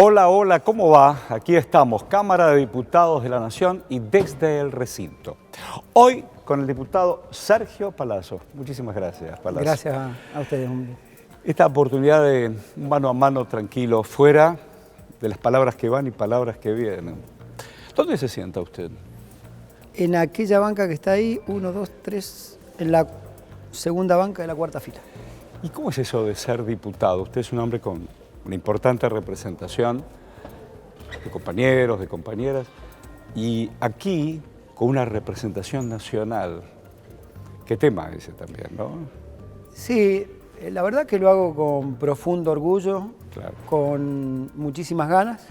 Hola, hola, ¿cómo va? Aquí estamos, Cámara de Diputados de la Nación y desde el recinto. Hoy con el diputado Sergio Palazzo. Muchísimas gracias, Palazzo. Gracias a ustedes, hombre. Esta oportunidad de mano a mano tranquilo, fuera de las palabras que van y palabras que vienen. ¿Dónde se sienta usted? En aquella banca que está ahí, 1, 2, 3, en la segunda banca de la cuarta fila. ¿Y cómo es eso de ser diputado? Usted es un hombre con una importante representación de compañeros, de compañeras, y aquí con una representación nacional. ¿Qué tema ese también, no? Sí, la verdad que lo hago con profundo orgullo, Claro. con muchísimas ganas,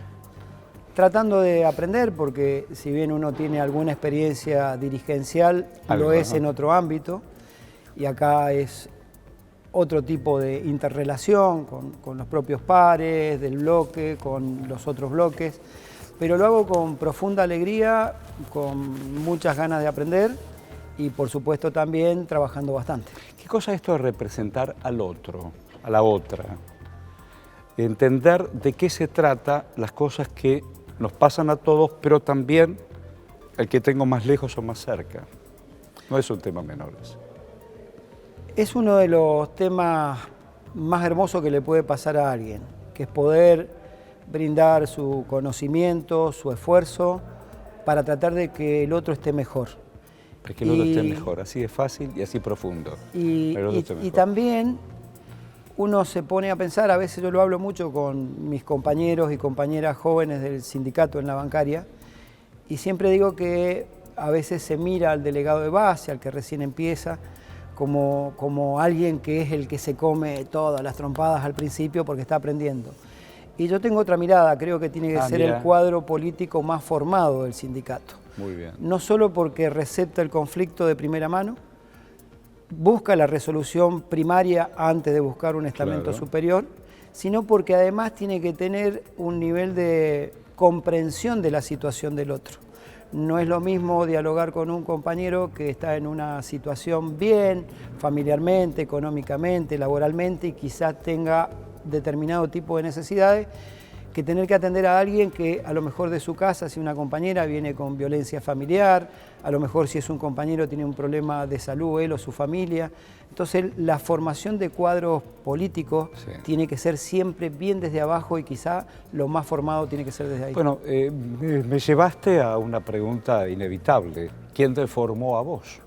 tratando de aprender, porque si bien uno tiene alguna experiencia dirigencial, lo es en otro ámbito, y acá es otro tipo de interrelación con los propios pares del bloque, con los otros bloques, pero lo hago con profunda alegría, con muchas ganas de aprender y por supuesto también trabajando bastante. ¿Qué cosa es esto de representar al otro, a la otra? Entender de qué se trata las cosas que nos pasan a todos, pero también el que tengo más lejos o más cerca. No es un tema menor ese. Es uno de los temas más hermosos que le puede pasar a alguien, que es poder brindar su conocimiento, su esfuerzo, para tratar de que el otro esté mejor. Para que el otro esté mejor, así de fácil y así profundo. Y también uno se pone a pensar, a veces yo lo hablo mucho con mis compañeros y compañeras jóvenes del sindicato en la bancaria, y siempre digo que a veces se mira al delegado de base, al que recién empieza, como alguien que es el que se come todas las trompadas al principio porque está aprendiendo. Y yo tengo otra mirada, creo que tiene que ser el cuadro político más formado del sindicato. Muy bien. No solo porque recepta el conflicto de primera mano, busca la resolución primaria antes de buscar un estamento superior, sino porque además tiene que tener un nivel de comprensión de la situación del otro. No es lo mismo dialogar con un compañero que está en una situación bien, familiarmente, económicamente, laboralmente, y quizás tenga determinado tipo de necesidades, que tener que atender a alguien que a lo mejor de su casa, si una compañera viene con violencia familiar, a lo mejor si es un compañero tiene un problema de salud, él o su familia. Entonces la formación de cuadros políticos tiene que ser siempre bien desde abajo y quizá lo más formado tiene que ser desde ahí. Bueno, me llevaste a una pregunta inevitable. ¿Quién te formó a vos?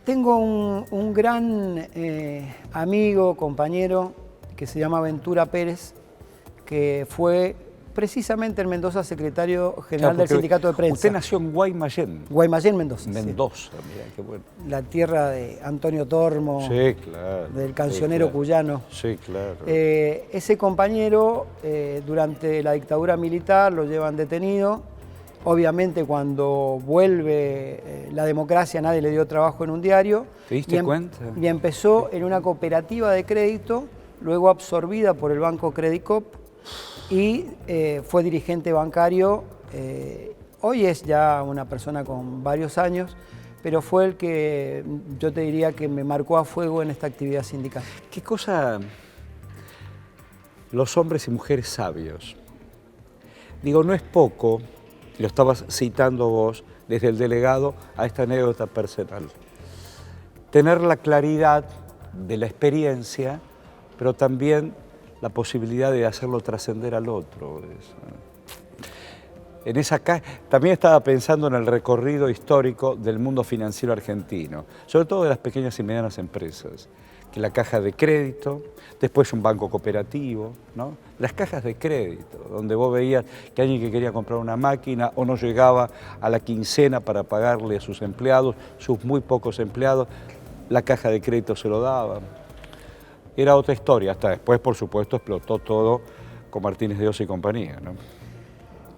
Tengo un gran amigo, compañero, que se llama Ventura Pérez, que fue precisamente en Mendoza secretario general del sindicato de prensa. Usted nació en Guaymallén. Guaymallén, Mendoza. Mendoza, mira, qué bueno. La tierra de Antonio Tormo, sí, claro, del cancionero cuyano. Sí, claro. Ese compañero, durante la dictadura militar, lo llevan detenido. Obviamente cuando vuelve la democracia nadie le dio trabajo en un diario. ¿Te diste cuenta? Y empezó en una cooperativa de crédito, luego absorbida por el banco Credicop, y fue dirigente bancario. Hoy es ya una persona con varios años, pero fue el que yo te diría que me marcó a fuego en esta actividad sindical. ¿Qué cosa los hombres y mujeres sabios? Digo, no es poco, lo estabas citando vos, desde el delegado a esta anécdota personal. Tener la claridad de la experiencia, pero también la posibilidad de hacerlo trascender al otro. También estaba pensando en el recorrido histórico del mundo financiero argentino, sobre todo de las pequeñas y medianas empresas, que la caja de crédito, después un banco cooperativo, ¿no? Las cajas de crédito, donde vos veías que alguien que quería comprar una máquina o no llegaba a la quincena para pagarle a sus empleados, sus muy pocos empleados, la caja de crédito se lo daba. Era otra historia, hasta después, por supuesto, explotó todo con Martínez de Oz y compañía, ¿no?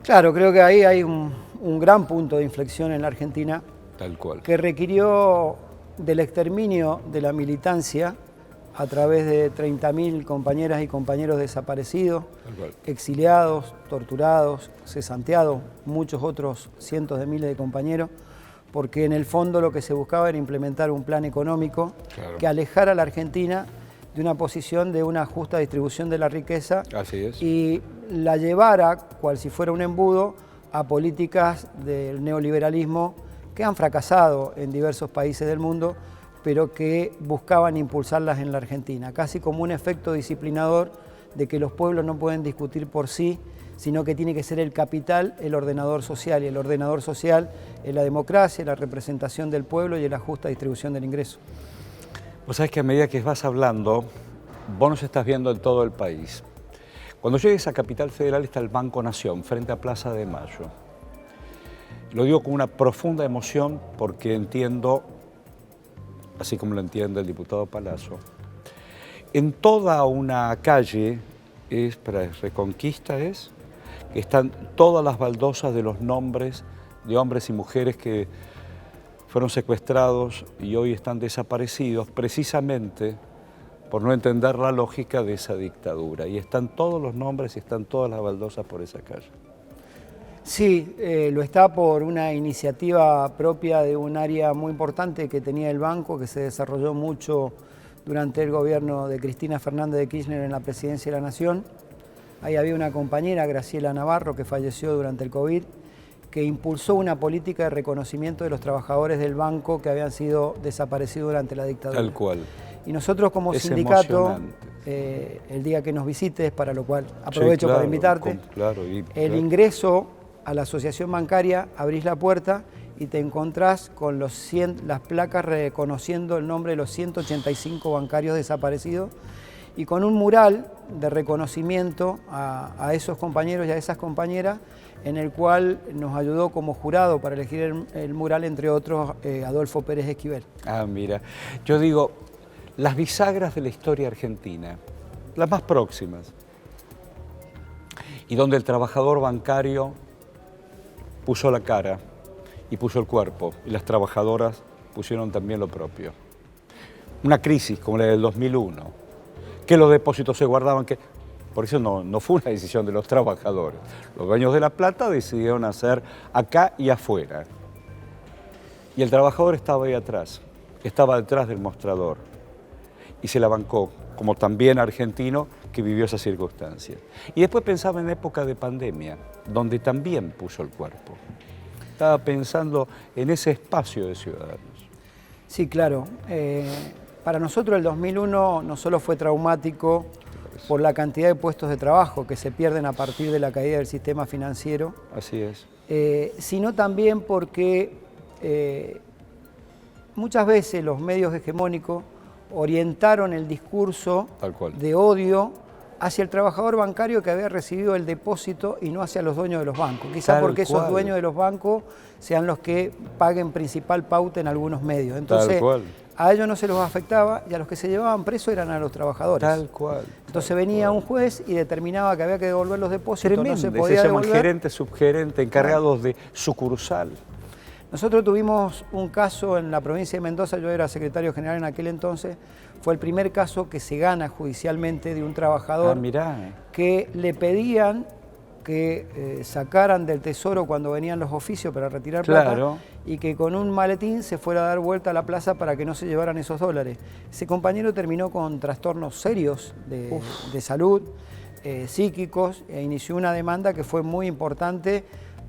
Claro, creo que ahí hay un gran punto de inflexión en la Argentina. Tal cual. Que requirió del exterminio de la militancia a través de 30.000 compañeras y compañeros desaparecidos, exiliados, torturados, cesanteados, muchos otros cientos de miles de compañeros, porque en el fondo lo que se buscaba era implementar un plan económico que alejara a la Argentina de una posición de una justa distribución de la riqueza. Así es. Y la llevara, cual si fuera un embudo, a políticas del neoliberalismo que han fracasado en diversos países del mundo, pero que buscaban impulsarlas en la Argentina, casi como un efecto disciplinador de que los pueblos no pueden discutir por sí, sino que tiene que ser el capital el ordenador social, y el ordenador social es la democracia, la representación del pueblo y la justa distribución del ingreso. Vos sabés que a medida que vas hablando, vos nos estás viendo en todo el país. Cuando llegues a Capital Federal está el Banco Nación, frente a Plaza de Mayo. Lo digo con una profunda emoción porque entiendo, así como lo entiende el diputado Palazzo, en toda una calle, para Reconquista que están todas las baldosas de los nombres de hombres y mujeres que fueron secuestrados y hoy están desaparecidos precisamente por no entender la lógica de esa dictadura. Y están todos los nombres y están todas las baldosas por esa calle. Sí, lo está por una iniciativa propia de un área muy importante que tenía el banco, que se desarrolló mucho durante el gobierno de Cristina Fernández de Kirchner en la presidencia de la Nación. Ahí había una compañera, Graciela Navarro, que falleció durante el COVID, que impulsó una política de reconocimiento de los trabajadores del banco que habían sido desaparecidos durante la dictadura. Tal cual. Y nosotros como sindicato, el día que nos visites, para lo cual aprovecho para invitarte, el ingreso a la asociación bancaria, abrís la puerta y te encontrás con las placas reconociendo el nombre de los 185 bancarios desaparecidos y con un mural de reconocimiento a esos compañeros y a esas compañeras, en el cual nos ayudó como jurado para elegir el mural, entre otros, Adolfo Pérez Esquivel. Ah, mira, yo digo, las bisagras de la historia argentina, las más próximas, y donde el trabajador bancario puso la cara y puso el cuerpo, y las trabajadoras pusieron también lo propio. Una crisis como la del 2001, que los depósitos se guardaban, por eso no fue una decisión de los trabajadores. Los dueños de la plata decidieron hacer acá y afuera. Y el trabajador estaba ahí atrás, estaba detrás del mostrador, y se la bancó, como también argentino que vivió esa circunstancia. Y después pensaba en época de pandemia, donde también puso el cuerpo. Estaba pensando en ese espacio de ciudadanos. Sí, claro. Para nosotros el 2001 no solo fue traumático por la cantidad de puestos de trabajo que se pierden a partir de la caída del sistema financiero. Así es. Sino también porque muchas veces los medios hegemónicos orientaron el discurso de odio hacia el trabajador bancario que había recibido el depósito y no hacia los dueños de los bancos. Quizá porque esos dueños de los bancos sean los que paguen principal pauta en algunos medios. Entonces, a ellos no se los afectaba y a los que se llevaban presos eran a los trabajadores. Tal cual. Entonces venía un juez y determinaba que había que devolver los depósitos. Tremendo, no se podía se llaman devolver. gerente, subgerente, encargados de sucursal. Nosotros tuvimos un caso en la provincia de Mendoza, yo era secretario general en aquel entonces, fue el primer caso que se gana judicialmente de un trabajador que le pedían que sacaran del tesoro cuando venían los oficios para retirar plata y que con un maletín se fuera a dar vuelta a la plaza para que no se llevaran esos dólares. Ese compañero terminó con trastornos serios de salud, psíquicos, e inició una demanda que fue muy importante.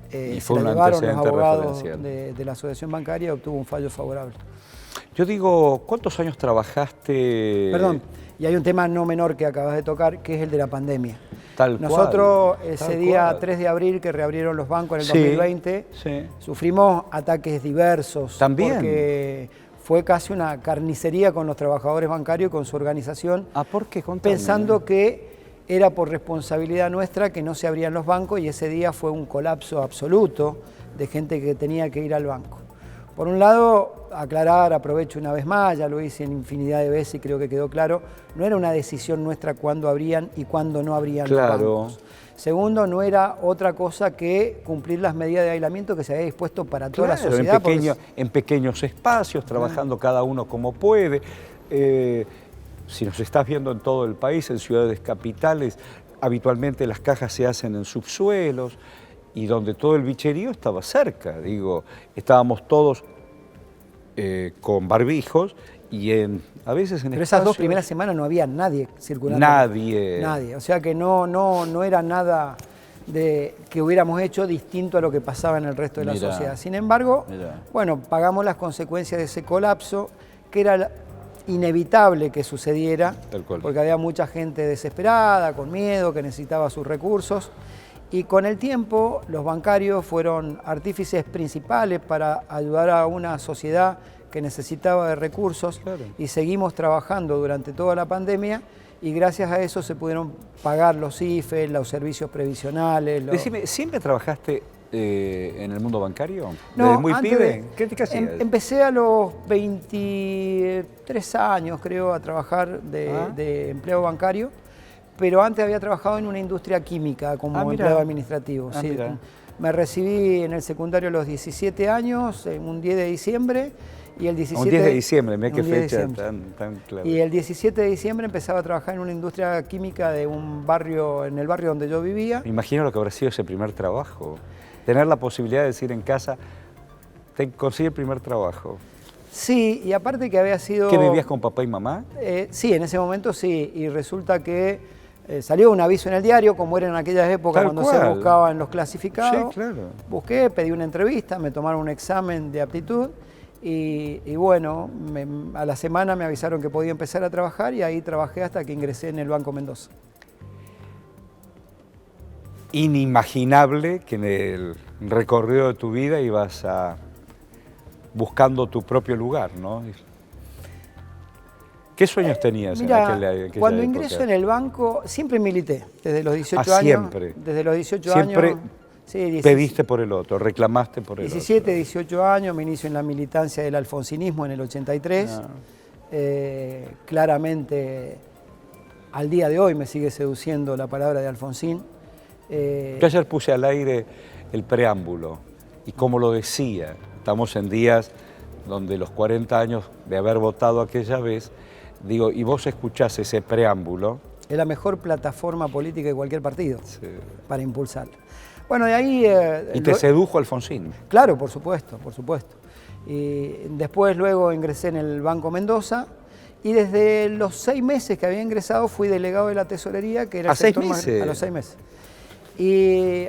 Y se la llevaron los abogados de la asociación bancaria y obtuvo un fallo favorable. Yo digo, ¿cuántos años trabajaste? Perdón, y hay un tema no menor que acabas de tocar, que es el de la pandemia. Nosotros, ese día 3 de abril que reabrieron los bancos en el 2020, sufrimos ataques diversos. También. Porque fue casi una carnicería con los trabajadores bancarios y con su organización. ¿Por qué? Contame. Pensando que era por responsabilidad nuestra que no se abrían los bancos y ese día fue un colapso absoluto de gente que tenía que ir al banco. Por un lado, aclarar, aprovecho una vez más, ya lo hice en infinidad de veces y creo que quedó claro, no era una decisión nuestra cuándo abrían y cuándo no abrían los bancos. Segundo, no era otra cosa que cumplir las medidas de aislamiento que se había dispuesto para toda la sociedad. En pequeños espacios, trabajando cada uno como puede. Si nos estás viendo en todo el país, en ciudades capitales, habitualmente las cajas se hacen en subsuelos y donde todo el bicherío estaba cerca. Digo, estábamos todos con barbijos a veces en Pero esas 2 espacios- primeras semanas no había nadie circulando. Nadie. Nadie. O sea que no era nada que hubiéramos hecho distinto a lo que pasaba en el resto de la Mirá. sociedad. Sin embargo, Mirá. bueno, pagamos las consecuencias de ese colapso, que era inevitable que sucediera, Tal cual. porque había mucha gente desesperada, con miedo, que necesitaba sus recursos. Y con el tiempo, los bancarios fueron artífices principales para ayudar a una sociedad que necesitaba de recursos. Claro. Y seguimos trabajando durante toda la pandemia y gracias a eso se pudieron pagar los IFE, los servicios previsionales. Decime, ¿siempre trabajaste en el mundo bancario? No, ¿Desde muy antes pibe? ¿Qué hacías? Empecé a los 23 años, creo, a trabajar de empleado bancario, pero antes había trabajado en una industria química como Mirá. empleado administrativo. Ah, sí. mirá. Me recibí en el secundario a los 17 años, en un 10 de diciembre, y el 17 Un 10 de diciembre, mirá un qué 10 de fecha diciembre. tan clara. Y el 17 de diciembre empezaba a trabajar en una industria química de un barrio, en el barrio donde yo vivía. Me imagino lo que habrá sido ese primer trabajo. Tener la posibilidad de decir en casa, conseguí el primer trabajo. Sí, y aparte que había sido... ¿Qué, vivías con papá y mamá? Sí, en ese momento sí, y resulta que salió un aviso en el diario, como era en aquellas épocas Tal cuando se cual. buscaban los clasificados. Sí, claro. Busqué, pedí una entrevista, me tomaron un examen de aptitud y bueno, a la semana me avisaron que podía empezar a trabajar y ahí trabajé hasta que ingresé en el Banco Mendoza. Inimaginable que en el recorrido de tu vida ibas buscando tu propio lugar, ¿no? ¿Qué sueños tenías Mirá, en aquella cuando época? ingreso en el banco, siempre milité, desde los 18 años. Siempre. Desde los 18 Siempre años. Sí, 17, pediste por el otro, reclamaste por el 17, otro. 18 años, me inicio en la militancia del alfonsinismo en el 83. Claramente, al día de hoy me sigue seduciendo la palabra de Alfonsín. Yo ayer puse al aire el preámbulo y como lo decía, estamos en días donde los 40 años de haber votado aquella vez, digo, y vos escuchás ese preámbulo. Es la mejor plataforma política de cualquier partido Sí. para impulsarla. Bueno, de ahí... Y te sedujo Alfonsín. Claro, por supuesto, por supuesto. Y después luego ingresé en el Banco Mendoza y desde los 6 meses que había ingresado fui delegado de la tesorería, que era ¿A el sector 6 más- meses? a los 6 meses. Y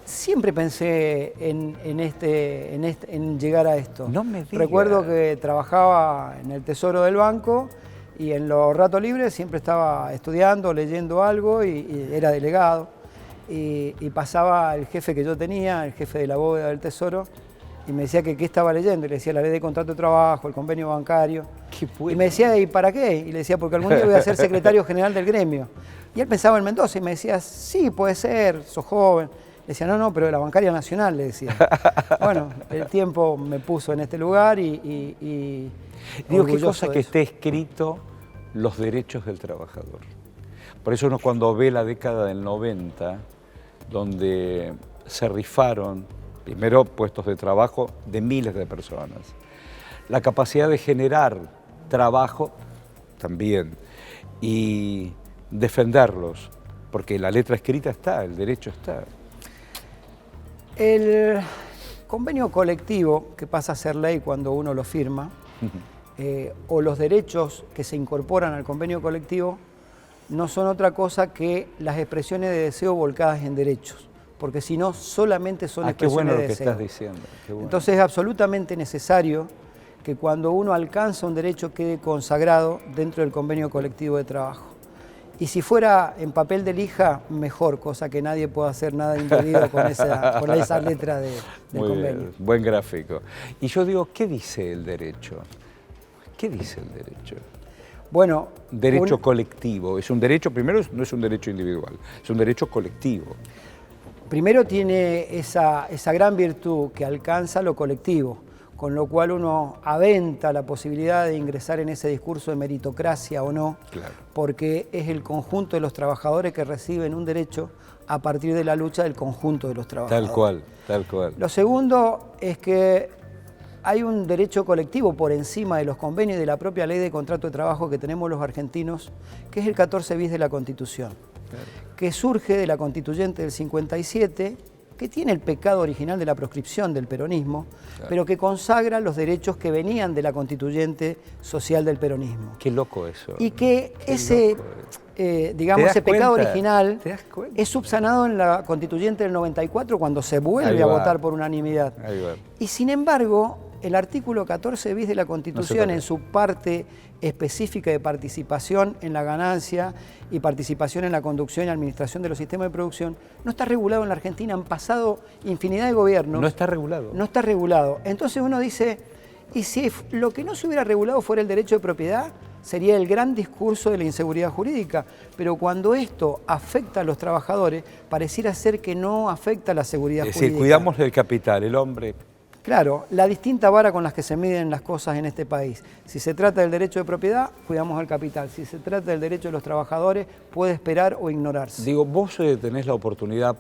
siempre pensé en llegar a esto. No me digas. Recuerdo que trabajaba en el tesoro del banco y en los ratos libres siempre estaba estudiando, leyendo algo y era delegado. Y pasaba el jefe que yo tenía, el jefe de la bóveda del tesoro, y me decía que qué estaba leyendo. Y le decía la ley de contrato de trabajo, el convenio bancario. Y me decía, ¿y para qué? Y le decía, porque algún día voy a ser secretario general del gremio. Y él pensaba en Mendoza y me decía, sí, puede ser, sos joven. Le decía, no, pero de la bancaria nacional, le decía. Bueno, el tiempo me puso en este lugar y Digo, qué orgulloso cosa de que eso. esté escrito los derechos del trabajador. Por eso uno cuando ve la década del 90, donde se rifaron, primero, puestos de trabajo de miles de personas, la capacidad de generar trabajo también, y defenderlos, porque la letra escrita está, el derecho está. El convenio colectivo, que pasa a ser ley cuando uno lo firma, o los derechos que se incorporan al convenio colectivo, no son otra cosa que las expresiones de deseo volcadas en derechos, porque si no, solamente son Qué expresiones bueno lo de que deseo. estás diciendo. Qué bueno. Entonces es absolutamente necesario que cuando uno alcanza un derecho quede consagrado dentro del convenio colectivo de trabajo. Y si fuera en papel de lija, mejor, cosa que nadie pueda hacer nada indebido con esa letra del Muy convenio. bien, buen gráfico. Y yo digo, ¿qué dice el derecho? ¿Qué dice el derecho? Bueno, Derecho colectivo. Es un derecho, primero no es un derecho individual, es un derecho colectivo. primero tiene esa gran virtud que alcanza lo colectivo, con lo cual uno aventa la posibilidad de ingresar en ese discurso de meritocracia o no, Claro. porque es el conjunto de los trabajadores que reciben un derecho a partir de la lucha del conjunto de los trabajadores. Tal cual, tal cual. Lo segundo es que hay un derecho colectivo por encima de los convenios y de la propia ley de contrato de trabajo que tenemos los argentinos, que es el 14 bis de la Constitución, que surge de la Constituyente del 57, que tiene el pecado original de la proscripción del peronismo, pero que consagra los derechos que venían de la constituyente social del peronismo. Qué loco eso. Y que ese pecado original es subsanado en la constituyente del 94 cuando se vuelve a votar por unanimidad. Y sin embargo, el artículo 14 bis de la Constitución, en su parte específica de participación en la ganancia y participación en la conducción y administración de los sistemas de producción, no está regulado en la Argentina. Han pasado infinidad de gobiernos. No está regulado. No está regulado. Entonces uno dice, ¿y si lo que no se hubiera regulado fuera el derecho de propiedad? Sería el gran discurso de la inseguridad jurídica, pero cuando esto afecta a los trabajadores, pareciera ser que no afecta a la seguridad jurídica. Si cuidamos del capital, el hombre... Claro, la distinta vara con las que se miden las cosas en este país. Si se trata del derecho de propiedad, cuidamos al capital. Si se trata del derecho de los trabajadores, puede esperar o ignorarse. Digo, vos tenés la oportunidad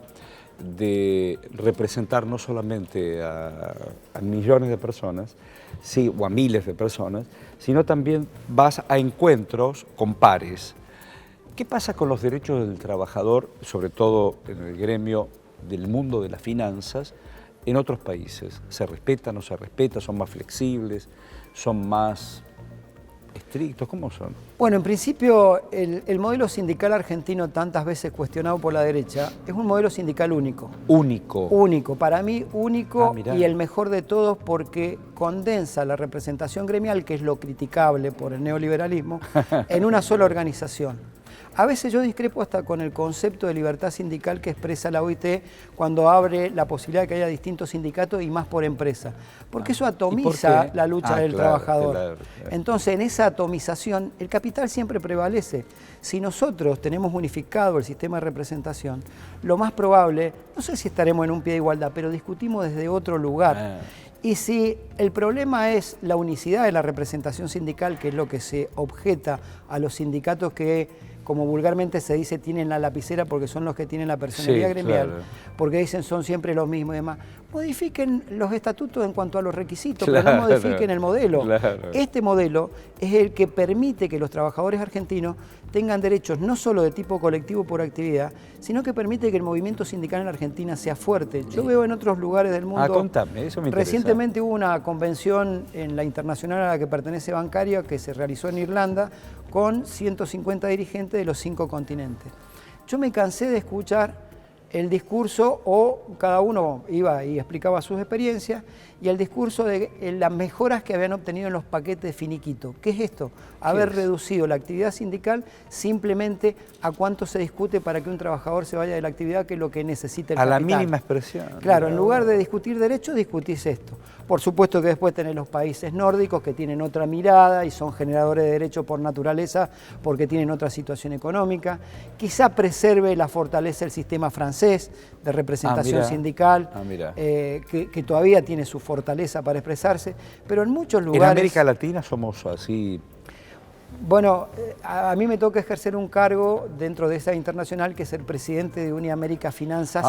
de representar no solamente a millones de personas, sí, o a miles de personas, sino también vas a encuentros con pares. ¿Qué pasa con los derechos del trabajador, sobre todo en el gremio del mundo de las finanzas, en otros países? ¿Se respeta, no se respeta? ¿Son más flexibles? ¿Son más estrictos? ¿Cómo son? Bueno, en principio el modelo sindical argentino, tantas veces cuestionado por la derecha, es un modelo sindical único. Único. Único, para mí único y el mejor de todos porque condensa la representación gremial, que es lo criticable por el neoliberalismo, en una sola organización. A veces yo discrepo hasta con el concepto de libertad sindical que expresa la OIT cuando abre la posibilidad de que haya distintos sindicatos y más por empresa, porque eso atomiza la lucha del trabajador. Claro. Entonces, en esa atomización, el capital siempre prevalece. Si nosotros tenemos unificado el sistema de representación, lo más probable, no sé si estaremos en un pie de igualdad, pero discutimos desde otro lugar. Y si el problema es la unicidad de la representación sindical, que es lo que se objeta a los sindicatos que, como vulgarmente se dice, tienen la lapicera porque son los que tienen la personalidad gremial, porque dicen son siempre los mismos y demás, modifiquen los estatutos en cuanto a los requisitos, pero no modifiquen el modelo. Este modelo es el que permite que los trabajadores argentinos tengan derechos no solo de tipo colectivo por actividad, sino que permite que el movimiento sindical en la Argentina sea fuerte. Yo veo en otros lugares del mundo... contame, eso me interesa. Recientemente hubo una convención en la internacional a la que pertenece Bancaria, que se realizó en Irlanda, con 150 dirigentes de los 5 continentes. Yo me cansé de escuchar el discurso, o cada uno iba y explicaba sus experiencias, y el discurso de las mejoras que habían obtenido en los paquetes de finiquito. ¿Qué es esto? Haber reducido la actividad sindical simplemente a cuánto se discute para que un trabajador se vaya de la actividad, que es lo que necesita el capital. A la mínima expresión. Claro, en lugar de discutir derechos, discutís esto. Por supuesto que después tenés los países nórdicos que tienen otra mirada y son generadores de derechos por naturaleza porque tienen otra situación económica. Quizá preserve la fortaleza del sistema francés de representación sindical, que todavía tiene su fortaleza para expresarse, pero en muchos lugares... ¿En América Latina somos así? Bueno, a mí me toca ejercer un cargo dentro de esa internacional, que es el presidente de Uniamérica Finanzas,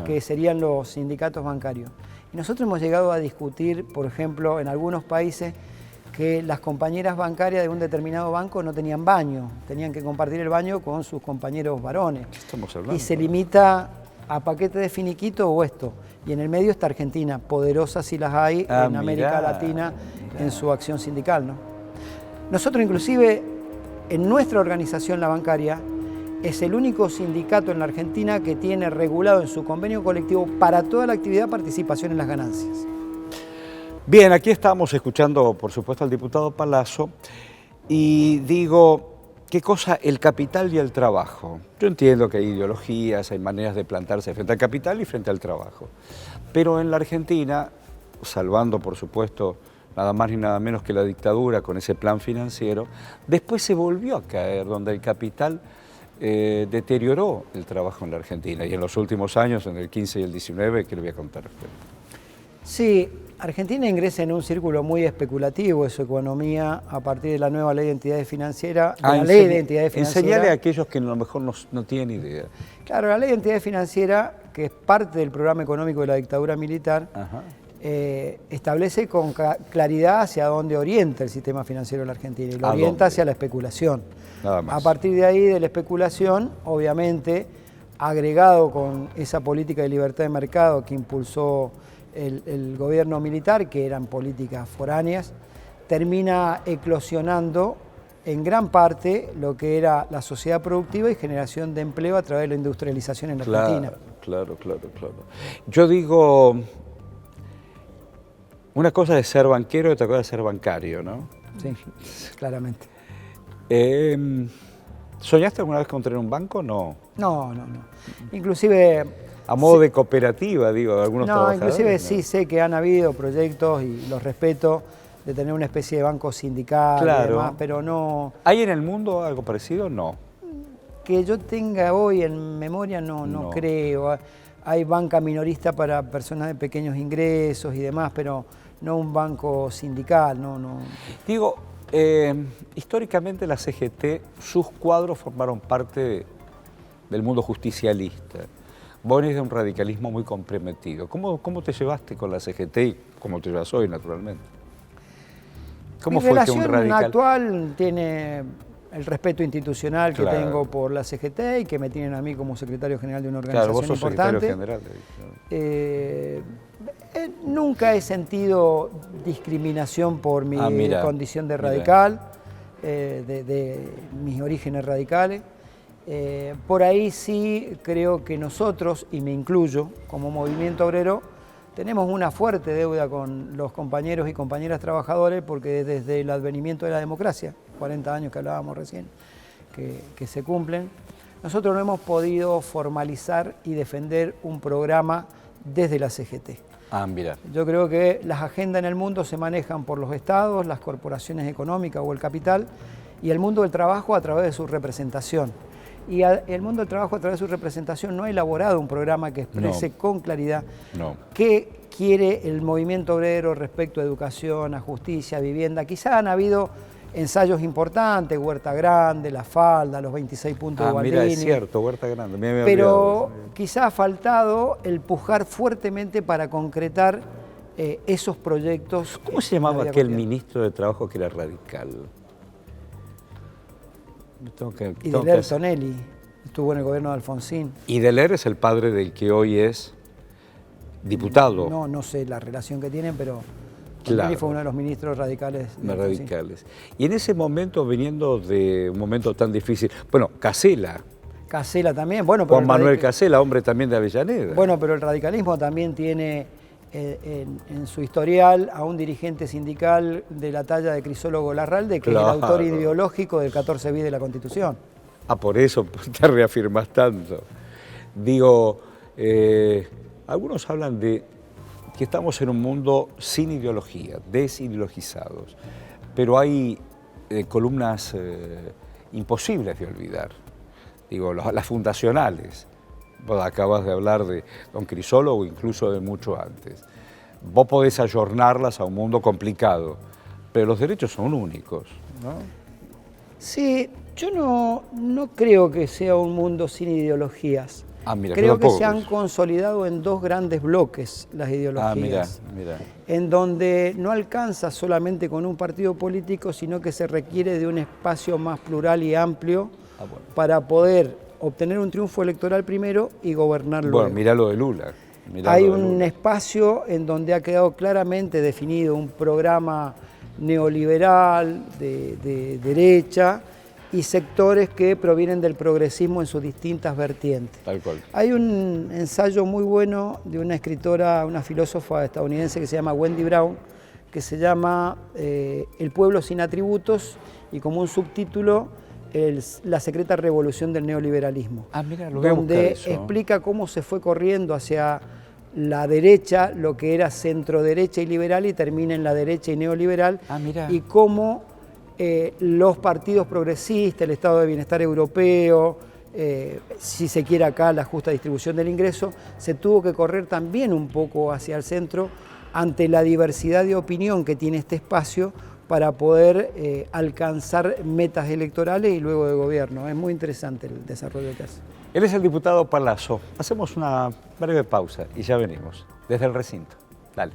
que serían los sindicatos bancarios. Y nosotros hemos llegado a discutir, por ejemplo, en algunos países, que las compañeras bancarias de un determinado banco no tenían baño, tenían que compartir el baño con sus compañeros varones. ¿Qué estamos hablando? Y se limita a paquete de finiquito o esto. Y en el medio está Argentina, poderosa si las hay en América Latina en su acción sindical, ¿no? Nosotros inclusive, en nuestra organización, la bancaria, es el único sindicato en la Argentina que tiene regulado en su convenio colectivo para toda la actividad participación en las ganancias. Bien, aquí estamos escuchando, por supuesto, al diputado Palazzo, y digo, ¿qué cosa el capital y el trabajo? Yo entiendo que hay ideologías, hay maneras de plantarse frente al capital y frente al trabajo, pero en la Argentina, salvando, por supuesto, nada más ni nada menos que la dictadura con ese plan financiero, después se volvió a caer, donde el capital deterioró el trabajo en la Argentina, y en los últimos años, en el 15 y el 19, ¿qué le voy a contar a usted? Sí, Argentina ingresa en un círculo muy especulativo de su economía a partir de la nueva ley de entidades financieras. Enseñale a aquellos que a lo mejor no tienen idea. Claro, la ley de entidades financieras, que es parte del programa económico de la dictadura militar, establece con claridad hacia dónde orienta el sistema financiero de la Argentina, y lo orienta hacia la especulación. Nada más. A partir de ahí, de la especulación, obviamente, agregado con esa política de libertad de mercado que impulsó el gobierno militar, que eran políticas foráneas, termina eclosionando en gran parte lo que era la sociedad productiva y generación de empleo a través de la industrialización en la Argentina. Claro. Yo digo, una cosa es ser banquero y otra cosa es ser bancario, ¿no? Sí, claramente. ¿Soñaste alguna vez con tener un banco? No. No. Inclusive... A modo de cooperativa, digo, de algunos trabajadores. Inclusive sí sé que han habido proyectos, y los respeto, de tener una especie de banco sindical y demás, pero no... ¿Hay en el mundo algo parecido? No. Que yo tenga hoy en memoria no creo. Hay banca minorista para personas de pequeños ingresos y demás, pero no un banco sindical, no. Digo, históricamente la CGT, sus cuadros formaron parte del mundo justicialista. Vos venís de un radicalismo muy comprometido. ¿Cómo te llevaste con la CGT y cómo te llevas hoy, naturalmente? ¿Cómo fue que un radical? Mi relación actual tiene el respeto institucional que tengo por la CGT y que me tienen a mí como secretario general de una organización importante. Secretario general. Nunca he sentido discriminación por mi condición de radical, de mis orígenes radicales. Por ahí sí creo que nosotros, y me incluyo como movimiento obrero, tenemos una fuerte deuda con los compañeros y compañeras trabajadores, porque desde el advenimiento de la democracia, 40 años que hablábamos recién, que se cumplen, nosotros no hemos podido formalizar y defender un programa desde la CGT. Yo creo que las agendas en el mundo se manejan por los estados, las corporaciones económicas o el capital, y el mundo del trabajo a través de su representación. Y el mundo del trabajo a través de su representación no ha elaborado un programa que exprese con claridad qué quiere el movimiento obrero respecto a educación, a justicia, a vivienda. Quizá han habido ensayos importantes, Huerta Grande, La Falda, los 26 puntos de Baldini. Mira, es cierto, Huerta Grande. Pero quizá ha faltado el pujar fuertemente para concretar esos proyectos. ¿Cómo se llamaba aquel ministro de Trabajo que era radical? Ideler Tonelli, estuvo en el gobierno de Alfonsín. Ideler es el padre del que hoy es diputado. No sé la relación que tienen, pero Tonelli fue uno de los ministros radicales. Y en ese momento, viniendo de un momento tan difícil, bueno, Casella también. Bueno, Juan Manuel Casella, hombre también de Avellaneda. Bueno, pero el radicalismo también tiene en su historial a un dirigente sindical de la talla de Crisólogo Larralde, que es el autor ideológico del 14 bis de la Constitución. Por eso te reafirmás tanto. Digo, algunos hablan de que estamos en un mundo sin ideología, desideologizados, pero hay columnas imposibles de olvidar. Digo, las fundacionales. Vos acabas de hablar de don Crisólogo, incluso de mucho antes. Vos podés ayornarlas a un mundo complicado, pero los derechos son únicos, ¿no? Sí, yo no creo que sea un mundo sin ideologías. Creo que se han consolidado en dos grandes bloques las ideologías, en donde no alcanza solamente con un partido político, sino que se requiere de un espacio más plural y amplio para poder obtener un triunfo electoral primero y gobernar luego. Bueno, mirá lo de Lula. Hay un espacio en donde ha quedado claramente definido un programa neoliberal de derecha y sectores que provienen del progresismo en sus distintas vertientes. Tal cual. Hay un ensayo muy bueno de una escritora, una filósofa estadounidense que se llama Wendy Brown, que se llama El pueblo sin atributos, y como un subtítulo, la secreta revolución del neoliberalismo, donde explica cómo se fue corriendo hacia la derecha, lo que era centro derecha y liberal, y termina en la derecha y neoliberal, y cómo los partidos progresistas, el estado de bienestar europeo, si se quiere acá la justa distribución del ingreso, se tuvo que correr también un poco hacia el centro ante la diversidad de opinión que tiene este espacio, para poder alcanzar metas electorales y luego de gobierno. Es muy interesante el desarrollo que hace. Él es el diputado Palazzo. Hacemos una breve pausa y ya venimos, desde el recinto. Dale.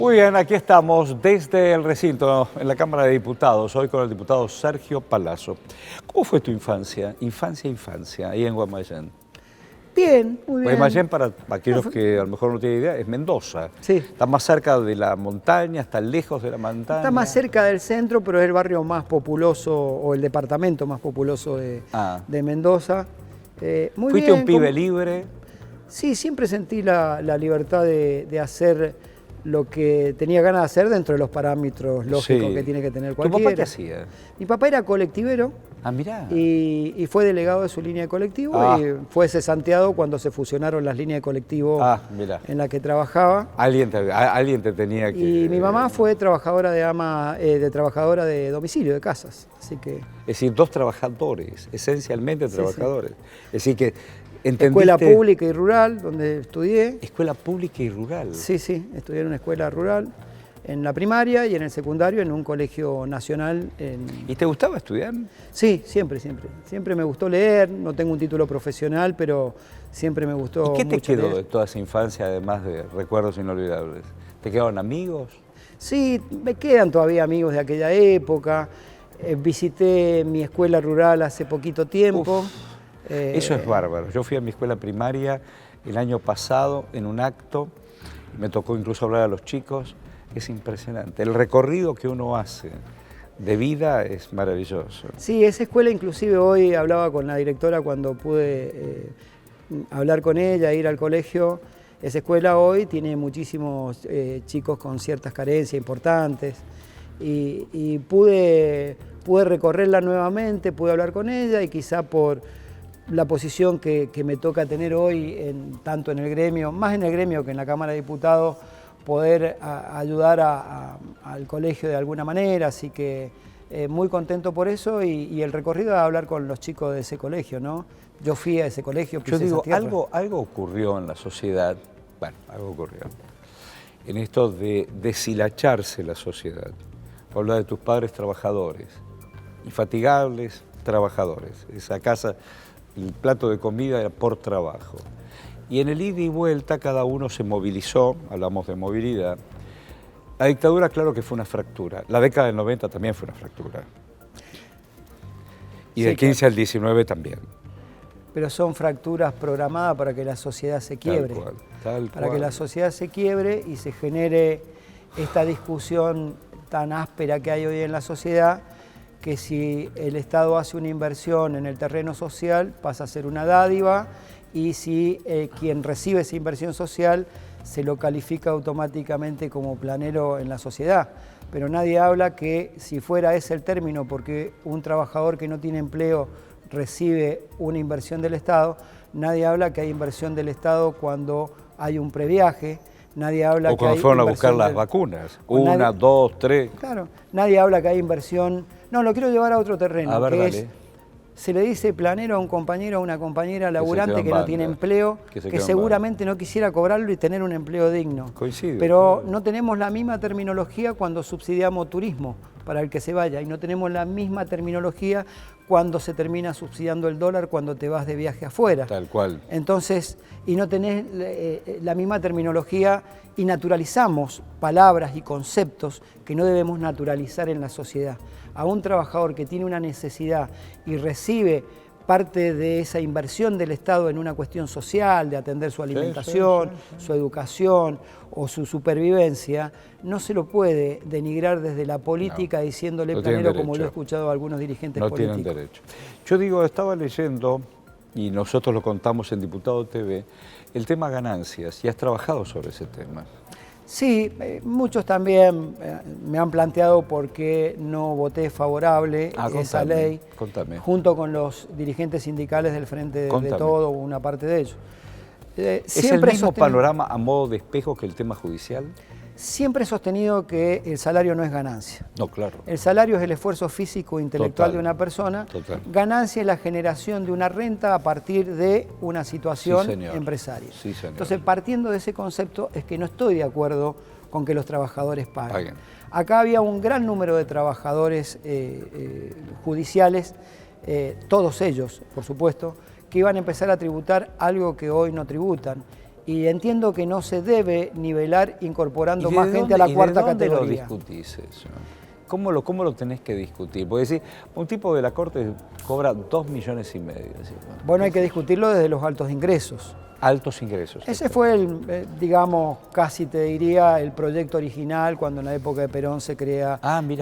Muy bien, aquí estamos desde el recinto en la Cámara de Diputados, hoy con el diputado Sergio Palazzo. ¿Cómo fue tu infancia, ahí en Guaymallén? Bien, muy bien. Guaymallén, para aquellos que a lo mejor no tienen idea, es Mendoza. Sí. Está más cerca de la montaña, está lejos de la montaña. Está más cerca del centro, pero es el barrio más populoso, o el departamento más populoso de Mendoza. Muy ¿Fuiste bien, un pibe libre? Sí, siempre sentí la libertad de hacer lo que tenía ganas de hacer dentro de los parámetros lógicos que tiene que tener cualquiera. ¿Tu papá qué hacía? Mi papá era colectivero. Ah, mirá. Y fue delegado de su línea de colectivo y fue cesanteado cuando se fusionaron las líneas de colectivo en la que trabajaba. Alguien te tenía que... Y mi mamá fue trabajadora trabajadora de domicilio, de casas. Así que... Es decir, dos trabajadores, esencialmente trabajadores. Sí. Es decir, que entendiste... Escuela pública y rural, donde estudié. Escuela pública y rural. Sí, estudié en una escuela rural, en la primaria y en el secundario en un colegio nacional. ¿Y te gustaba estudiar? Sí, siempre. Siempre me gustó leer, no tengo un título profesional, pero siempre me gustó mucho. ¿Y qué te quedó leer. de toda esa infancia, además de recuerdos inolvidables? ¿Te quedaron amigos? Sí, me quedan todavía amigos de aquella época. Visité mi escuela rural hace poquito tiempo. Eso es bárbaro. Yo fui a mi escuela primaria el año pasado en un acto, me tocó incluso hablar a los chicos. Es impresionante. El recorrido que uno hace de vida es maravilloso. Sí, esa escuela inclusive hoy hablaba con la directora cuando pude hablar con ella, ir al colegio. Esa escuela hoy tiene muchísimos chicos con ciertas carencias importantes y pude recorrerla nuevamente, pude hablar con ella y quizá por la posición que me toca tener hoy, tanto en el gremio, más en el gremio que en la Cámara de Diputados, poder ayudar al colegio de alguna manera, así que muy contento por eso y el recorrido de hablar con los chicos de ese colegio, ¿no? Yo fui a ese colegio, yo digo, algo ocurrió en la sociedad, algo ocurrió, en esto de deshilacharse la sociedad. Habla de tus padres trabajadores, infatigables trabajadores, esa casa, el plato de comida era por trabajo. Y en el ida y vuelta cada uno se movilizó, hablamos de movilidad. La dictadura, claro que fue una fractura. La década del 90 también fue una fractura. Y del 15 al 19 también. Pero son fracturas programadas para que la sociedad se quiebre. Para que la sociedad se quiebre y se genere esta discusión tan áspera que hay hoy en la sociedad, que si el Estado hace una inversión en el terreno social pasa a ser una dádiva, y si quien recibe esa inversión social se lo califica automáticamente como planero en la sociedad. Pero nadie habla que si fuera ese el término, porque un trabajador que no tiene empleo recibe una inversión del Estado, nadie habla que hay inversión del Estado cuando hay un previaje, nadie habla o cuando fueron a buscar las vacunas, una, dos, tres. Claro, nadie habla que hay inversión. No, lo quiero llevar a otro terreno, a ver, que dale. es... Se le dice planero a un compañero o una compañera laburante que no tiene empleo, que seguramente no quisiera cobrarlo y tener un empleo digno. Coincide. Pero no tenemos la misma terminología cuando subsidiamos turismo para el que se vaya, y no tenemos la misma terminología cuando se termina subsidiando el dólar cuando te vas de viaje afuera. Tal cual. Entonces, y no tenés la misma terminología y naturalizamos palabras y conceptos que no debemos naturalizar en la sociedad. A un trabajador que tiene una necesidad y recibe parte de esa inversión del Estado en una cuestión social, de atender su alimentación, su educación o su supervivencia, no se lo puede denigrar desde la política diciéndole planero, como lo he escuchado a algunos dirigentes políticos. No tienen derecho. Yo digo, estaba leyendo, y nosotros lo contamos en Diputado TV, el tema ganancias, y has trabajado sobre ese tema. Sí, muchos también me han planteado por qué no voté favorable esa ley, junto con los dirigentes sindicales del Frente de Todo, una parte de ellos. ¿Es el mismo panorama a modo de espejo que el tema judicial? Siempre he sostenido que el salario no es ganancia. No, claro. El salario es el esfuerzo físico e intelectual de una persona. Total. Ganancia es la generación de una renta a partir de una situación empresaria. Sí, señor. Entonces, partiendo de ese concepto, es que no estoy de acuerdo con que los trabajadores paguen. Acá había un gran número de trabajadores judiciales, todos ellos, por supuesto, que iban a empezar a tributar algo que hoy no tributan. Y entiendo que no se debe nivelar incorporando más gente a la cuarta categoría. ¿Cómo lo discutís eso? ¿Cómo lo tenés que discutir? Porque decir, un tipo de la Corte cobra 2,5 millones. Bueno, hay que discutirlo desde los altos ingresos. Altos ingresos. Ese fue digamos, casi te diría, el proyecto original cuando en la época de Perón se crea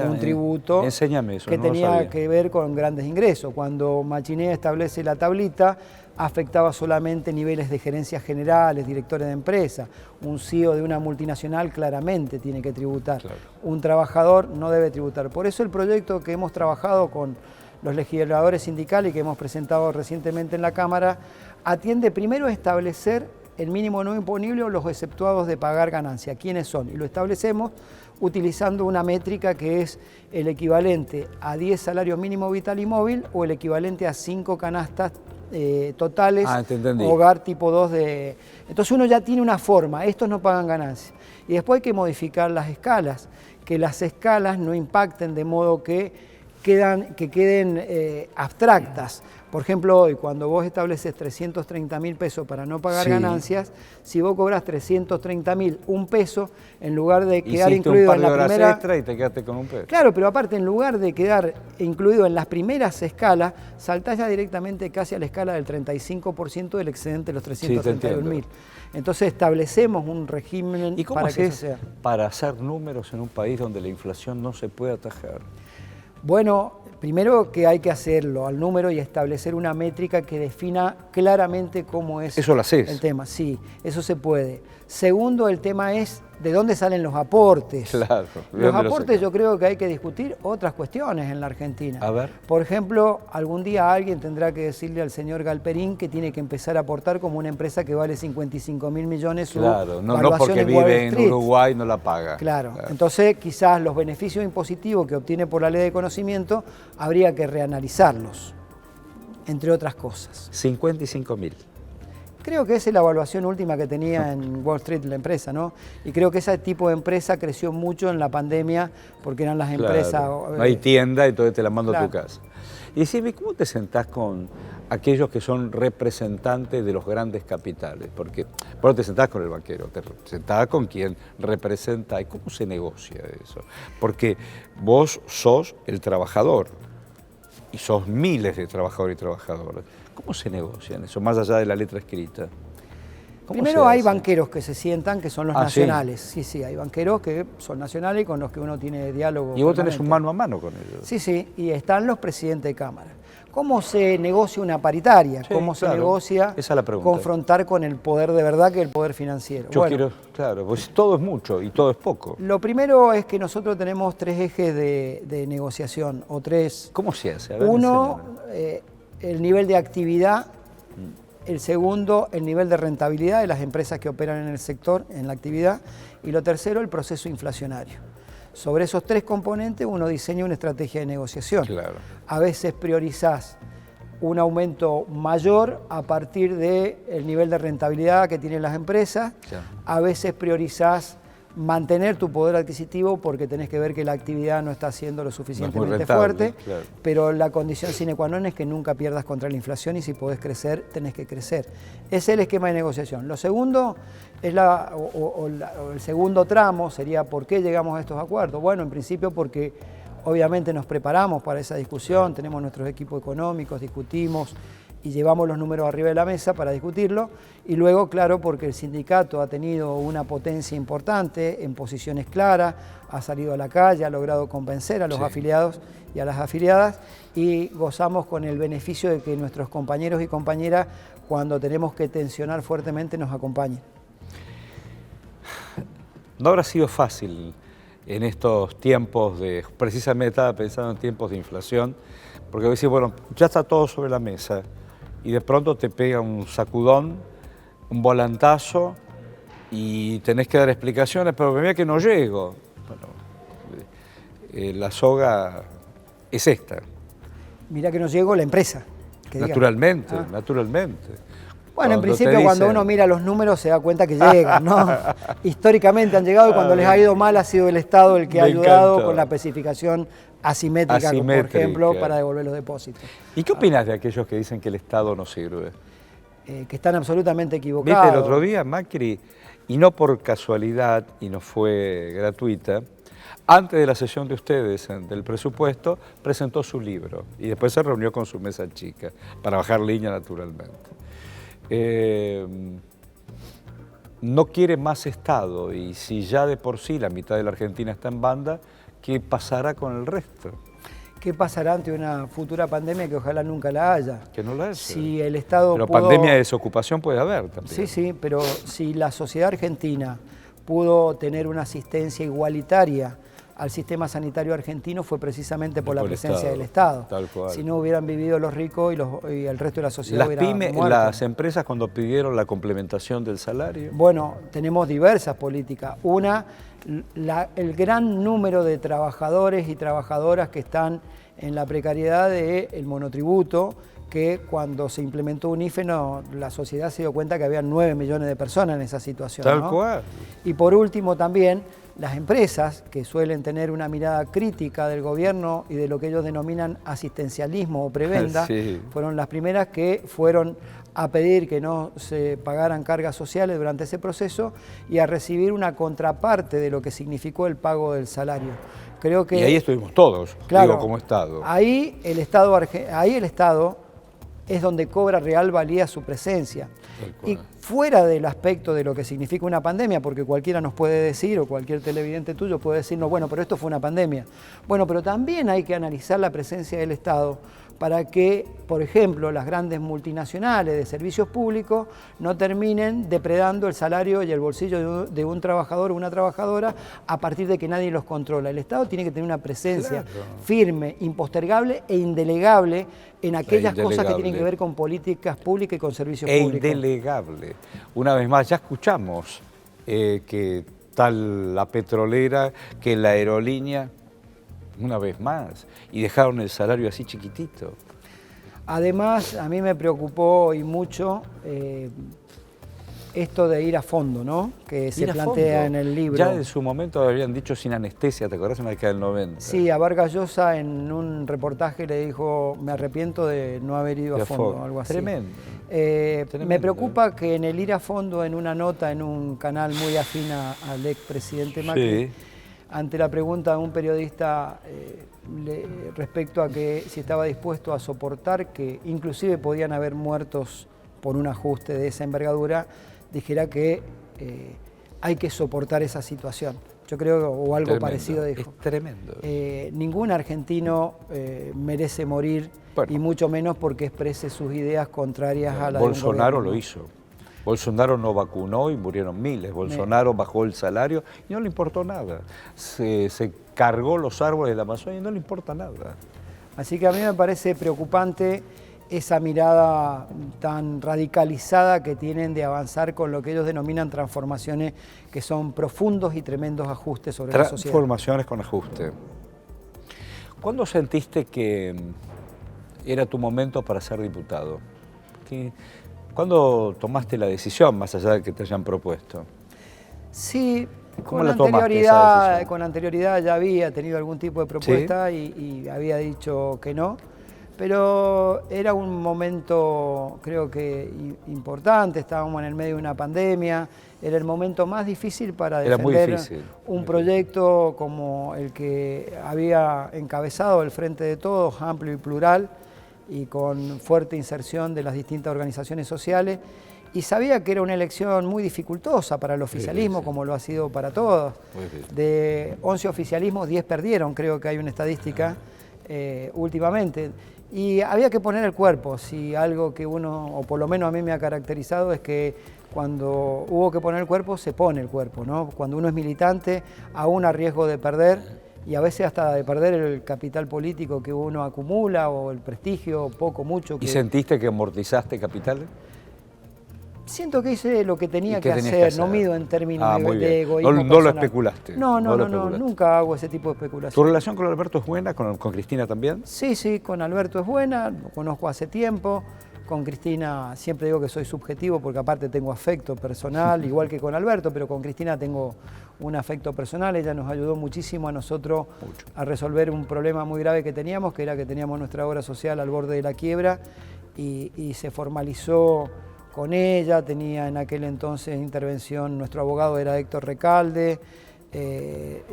un tributo enséñame eso, que tenía que ver con grandes ingresos. Cuando Machiné establece la tablita, afectaba solamente niveles de gerencias generales, directores de empresa. Un CEO de una multinacional claramente tiene que tributar. Claro. Un trabajador no debe tributar. Por eso el proyecto que hemos trabajado con los legisladores sindicales y que hemos presentado recientemente en la Cámara, atiende primero a establecer el mínimo no imponible o los exceptuados de pagar ganancia. ¿Quiénes son? Y lo establecemos utilizando una métrica que es el equivalente a 10 salarios mínimo vital y móvil o el equivalente a 5 canastas totales, hogar tipo 2 de... Entonces uno ya tiene una forma, estos no pagan ganancias. Y después hay que modificar las escalas, que las escalas no impacten de modo que queden abstractas. Por ejemplo, hoy, cuando vos estableces 330.000 pesos para no pagar ganancias, si vos cobras 330.000, un peso, en lugar de quedar incluido en la primera... extra y te quedaste con un peso. Claro, pero aparte, en lugar de quedar incluido en las primeras escalas, saltás ya directamente casi a la escala del 35% del excedente de los 331.000. Entonces establecemos un régimen para que eso sea. Para hacer números en un país donde la inflación no se puede atajar? Bueno, primero que hay que hacerlo al número y establecer una métrica que defina claramente cómo es ¿Eso lo hacés? El tema. Sí, eso se puede. Segundo, el tema es de dónde salen los aportes. Claro. Los aportes yo creo que hay que discutir otras cuestiones en la Argentina. A ver. Por ejemplo, algún día alguien tendrá que decirle al señor Galperín que tiene que empezar a aportar como una empresa que vale 55.000 millones. Claro, no porque vive en Uruguay no la paga. Claro, entonces quizás los beneficios impositivos que obtiene por la ley de conocimiento habría que reanalizarlos, entre otras cosas. 55.000. Creo que esa es la evaluación última que tenía en Wall Street la empresa, ¿no? Y creo que ese tipo de empresa creció mucho en la pandemia porque eran las empresas... No hay tienda y entonces te la mando a tu casa. Y decime, ¿cómo te sentás con aquellos que son representantes de los grandes capitales? Porque vos te sentás con el banquero, te sentás con quien representa. ¿Y cómo se negocia eso? Porque vos sos el trabajador y sos miles de trabajadores y trabajadoras. ¿Cómo se negocian eso, más allá de la letra escrita? Primero hay banqueros que se sientan, que son los nacionales. Sí, hay banqueros que son nacionales y con los que uno tiene diálogo. ¿Y vos tenés un mano a mano con ellos? Sí, y están los presidentes de Cámara. ¿Cómo se negocia una paritaria? ¿Cómo se negocia confrontar con el poder de verdad, que es el poder financiero? Claro, pues todo es mucho y todo es poco. Lo primero es que nosotros tenemos 3 ejes de negociación, o 3... ¿Cómo se hace? Uno, el nivel de actividad. El segundo, el nivel de rentabilidad de las empresas que operan en el sector, en la actividad. Y lo tercero, el proceso inflacionario. Sobre esos 3 componentes uno diseña una estrategia de negociación. Claro. A veces priorizás un aumento mayor a partir del nivel de rentabilidad que tienen las empresas. Claro. A veces priorizás mantener tu poder adquisitivo porque tenés que ver que la actividad no está siendo lo suficientemente fuerte, claro. Pero la condición sine qua non es que nunca pierdas contra la inflación y si podés crecer, tenés que crecer. Ese es el esquema de negociación. Lo segundo es el segundo tramo sería ¿por qué llegamos a estos acuerdos? Bueno, en principio porque obviamente nos preparamos para esa discusión, tenemos nuestros equipos económicos, discutimos y llevamos los números arriba de la mesa para discutirlo, y luego, claro, porque el sindicato ha tenido una potencia importante en posiciones claras, ha salido a la calle, ha logrado convencer a los afiliados y a las afiliadas, y gozamos con el beneficio de que nuestros compañeros y compañeras, cuando tenemos que tensionar fuertemente, nos acompañen. No habrá sido fácil en estos tiempos precisamente estaba pensando en tiempos de inflación, porque decís, bueno, ya está todo sobre la mesa, y de pronto te pega un sacudón, un volantazo, y tenés que dar explicaciones, pero mira que no llego. Bueno, la soga es esta. Mira que no llego la empresa. Naturalmente, naturalmente. Bueno, en principio cuando uno mira los números se da cuenta que llegan, ¿no? Históricamente han llegado y cuando les ha ido mal ha sido el Estado el que ha ayudado con la especificación asimétrica, por ejemplo, para devolver los depósitos. ¿Y qué opinas de aquellos que dicen que el Estado no sirve? que están absolutamente equivocados. Viste, el otro día Macri, y no por casualidad, y no fue gratuita, antes de la sesión de ustedes del presupuesto, presentó su libro y después se reunió con su mesa chica para bajar línea naturalmente. No quiere más Estado y si ya de por sí la mitad de la Argentina está en banda, ¿qué pasará con el resto? ¿Qué pasará ante una futura pandemia que ojalá nunca la haya? Que no la haya. Si el Estado Pero pudo... pandemia de desocupación puede haber también. Sí, sí, pero si la sociedad argentina pudo tener una asistencia igualitaria al sistema sanitario argentino fue precisamente por la presencia del Estado. Tal cual. Si no hubieran vivido los ricos y el resto de la sociedad hubiera muerto. Las empresas cuando pidieron la complementación del salario. Bueno, tenemos diversas políticas. Una, el gran número de trabajadores y trabajadoras que están en la precariedad del monotributo, que cuando se implementó un IFE la sociedad se dio cuenta que había 9 millones de personas en esa situación. Tal cual. Y por último también, las empresas que suelen tener una mirada crítica del gobierno y de lo que ellos denominan asistencialismo o prebenda, sí, fueron las primeras que fueron a pedir que no se pagaran cargas sociales durante ese proceso y a recibir una contraparte de lo que significó el pago del salario. Creo que, y ahí estuvimos todos, claro, digo, como Estado. Ahí el Estado es donde cobra real valía su presencia. Y fuera del aspecto de lo que significa una pandemia, porque cualquiera nos puede decir, o cualquier televidente tuyo puede decirnos, bueno, pero esto fue una pandemia. Bueno, pero también hay que analizar la presencia del Estado para que, por ejemplo, las grandes multinacionales de servicios públicos no terminen depredando el salario y el bolsillo de un trabajador o una trabajadora a partir de que nadie los controla. El Estado tiene que tener una presencia firme, impostergable e indelegable en aquellas cosas que tienen que ver con políticas públicas y con servicios públicos. Indelegable. Una vez más, ya escuchamos que tal la petrolera, que la aerolínea, una vez más, y dejaron el salario así chiquitito. Además, a mí me preocupó y mucho esto de ir a fondo, ¿no? Que se plantea en el libro. Ya en su momento habían dicho sin anestesia, ¿te acordás? En la década del 90. Sí, a Vargas Llosa en un reportaje le dijo, me arrepiento de no haber ido a fondo, algo así. Tremendo. Me preocupa que en el ir a fondo, en una nota, en un canal muy afín al expresidente Macri, ante la pregunta de un periodista respecto a que si estaba dispuesto a soportar que inclusive podían haber muertos por un ajuste de esa envergadura, dijera que hay que soportar esa situación. Yo creo, o algo parecido dijo. Es tremendo. Ningún argentino merece morir, y mucho menos porque exprese sus ideas contrarias a la de un gobierno. Bolsonaro lo hizo. Bolsonaro no vacunó y murieron miles. Bolsonaro bajó el salario y no le importó nada. Se cargó los árboles de la Amazonia y no le importa nada. Así que a mí me parece preocupante esa mirada tan radicalizada que tienen de avanzar con lo que ellos denominan transformaciones, que son profundos y tremendos ajustes sobre la sociedad. Transformaciones con ajuste. ¿Cuándo sentiste que era tu momento para ser diputado? ¿Cuándo tomaste la decisión, más allá de que te hayan propuesto? Sí, con anterioridad ya había tenido algún tipo de propuesta y había dicho que no, pero era un momento, creo que importante, estábamos en el medio de una pandemia, era el momento más difícil para defender un proyecto como el que había encabezado el Frente de Todos, amplio y plural, y con fuerte inserción de las distintas organizaciones sociales, y sabía que era una elección muy dificultosa para el oficialismo, como lo ha sido para todos. De 11 oficialismos, 10 perdieron, creo que hay una estadística últimamente. Y había que poner el cuerpo, si algo que uno, o por lo menos a mí me ha caracterizado, es que cuando hubo que poner el cuerpo, se pone el cuerpo, ¿no? Cuando uno es militante, aún a riesgo de perder, y a veces hasta de perder el capital político que uno acumula o el prestigio, poco, mucho. ¿Y sentiste que amortizaste capital? Siento que hice lo que tenía que hacer, no mido en términos de egoísmo personal. No lo especulaste. No, nunca hago ese tipo de especulación. ¿Tu relación con Alberto es buena? ¿Con Cristina también? Sí, con Alberto es buena, lo conozco hace tiempo. Con Cristina siempre digo que soy subjetivo porque aparte tengo afecto personal, igual que con Alberto, pero con Cristina tengo un afecto personal. Ella nos ayudó muchísimo a nosotros a resolver un problema muy grave que teníamos, que era que teníamos nuestra obra social al borde de la quiebra y se formalizó con ella, tenía en aquel entonces intervención, nuestro abogado era Héctor Recalde,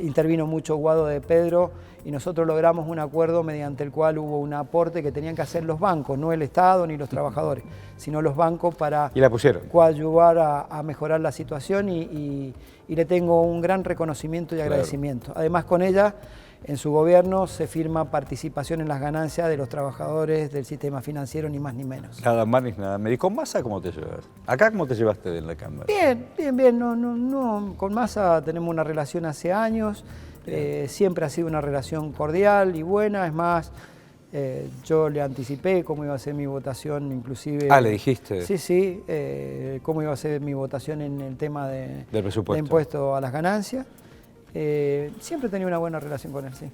intervino mucho Guado de Pedro y nosotros logramos un acuerdo mediante el cual hubo un aporte que tenían que hacer los bancos, no el Estado ni los trabajadores, sino los bancos para coadyuvar a mejorar la situación y le tengo un gran reconocimiento y agradecimiento. Además, con ella, en su gobierno se firma participación en las ganancias de los trabajadores del sistema financiero, ni más ni menos. Nada más ni nada menos. ¿Y con Massa cómo te llevas? ¿Acá cómo te llevaste en la Cámara? Bien. No, con Massa tenemos una relación hace años. Siempre ha sido una relación cordial y buena. Es más, yo le anticipé cómo iba a ser mi votación, inclusive... Ah, ¿le dijiste? Sí, cómo iba a ser mi votación en el tema del presupuesto. De impuesto a las ganancias. Siempre he tenido una buena relación con él, sí.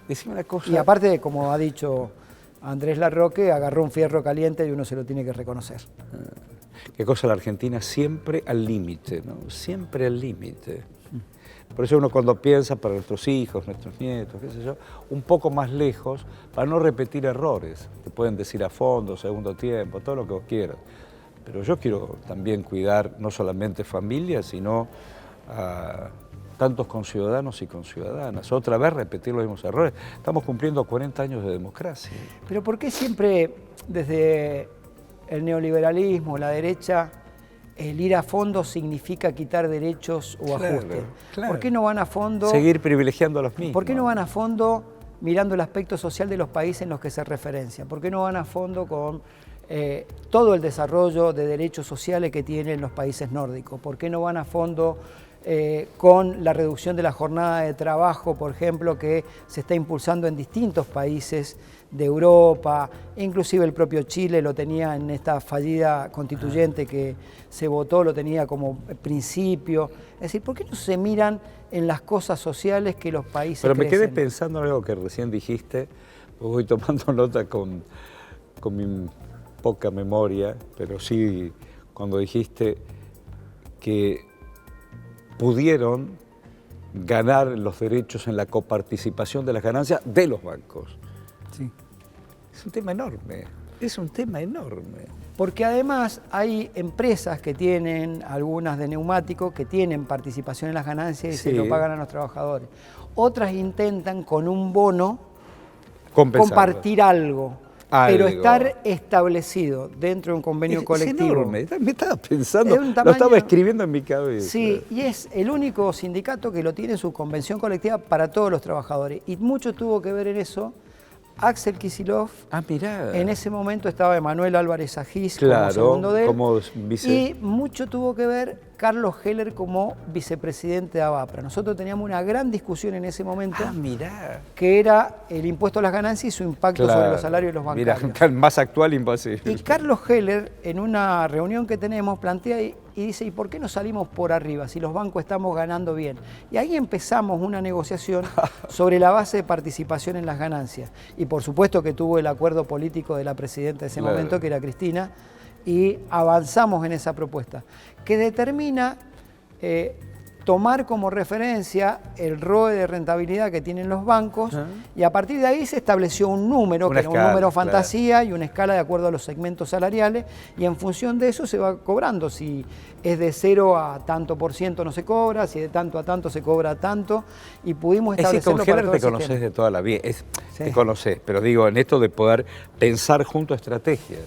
Decime una cosa... Y aparte, como ha dicho Andrés Larroque, agarró un fierro caliente y uno se lo tiene que reconocer. Qué cosa la Argentina, siempre al límite, ¿no? Siempre al límite. Por eso uno cuando piensa para nuestros hijos, nuestros nietos, qué sé yo, un poco más lejos, para no repetir errores. Te pueden decir a fondo, segundo tiempo, todo lo que vos quieras. Pero yo quiero también cuidar no solamente familias, sino a tantos conciudadanos y conciudadanas. Otra vez repetir los mismos errores. Estamos cumpliendo 40 años de democracia. Pero ¿por qué siempre desde el neoliberalismo, la derecha, el ir a fondo significa quitar derechos o ajustes? Claro. ¿Por qué no van a fondo? Seguir privilegiando a los mismos. ¿Por qué no van a fondo mirando el aspecto social de los países en los que se referencian? ¿Por qué no van a fondo con todo el desarrollo de derechos sociales que tienen los países nórdicos? ¿Por qué no van a fondo con la reducción de la jornada de trabajo, por ejemplo, que se está impulsando en distintos países de Europa, inclusive el propio Chile lo tenía en esta fallida constituyente que se votó, lo tenía como principio? Es decir, ¿por qué no se miran en las cosas sociales que los países Pero me crecen? quedé pensando en algo que recién dijiste, voy tomando nota con mi poca memoria, pero sí cuando dijiste que pudieron ganar los derechos en la coparticipación de las ganancias de los bancos. Sí. Es un tema enorme, es un tema enorme. Porque además hay empresas que tienen, algunas de neumáticos, que tienen participación en las ganancias y se lo pagan a los trabajadores. Otras intentan con un bono compartir algo. Pero estar establecido dentro de un convenio colectivo. Es enorme, me estaba pensando, lo estaba escribiendo en mi cabeza. Sí, y es el único sindicato que lo tiene en su convención colectiva para todos los trabajadores. Y mucho tuvo que ver en eso Axel Kicillof. Ah, mirá. En ese momento estaba Emanuel Álvarez Agis como segundo de él. Como vice. Y mucho tuvo que ver Carlos Heller como vicepresidente de ABAPRA. Nosotros teníamos una gran discusión en ese momento. Ah, mirá. Que era el impuesto a las ganancias y su impacto sobre los salarios de los bancarios. Mirá, más actual imposible. Y Carlos Heller, en una reunión que tenemos, plantea y dice, ¿y por qué no salimos por arriba si los bancos estamos ganando bien? Y ahí empezamos una negociación sobre la base de participación en las ganancias. Y por supuesto que tuvo el acuerdo político de la presidenta de ese momento, que era Cristina, y avanzamos en esa propuesta, que determina tomar como referencia el ROE de rentabilidad que tienen los bancos, y a partir de ahí se estableció un número, que era un número fantasía y una escala de acuerdo a los segmentos salariales, y en función de eso se va cobrando. Si es de 0 a tanto por ciento no se cobra, si de tanto a tanto se cobra tanto, y pudimos establecerlo para todo el sistema. Te conoces de toda la vida, te conoces, pero digo, en esto de poder pensar junto a estrategias.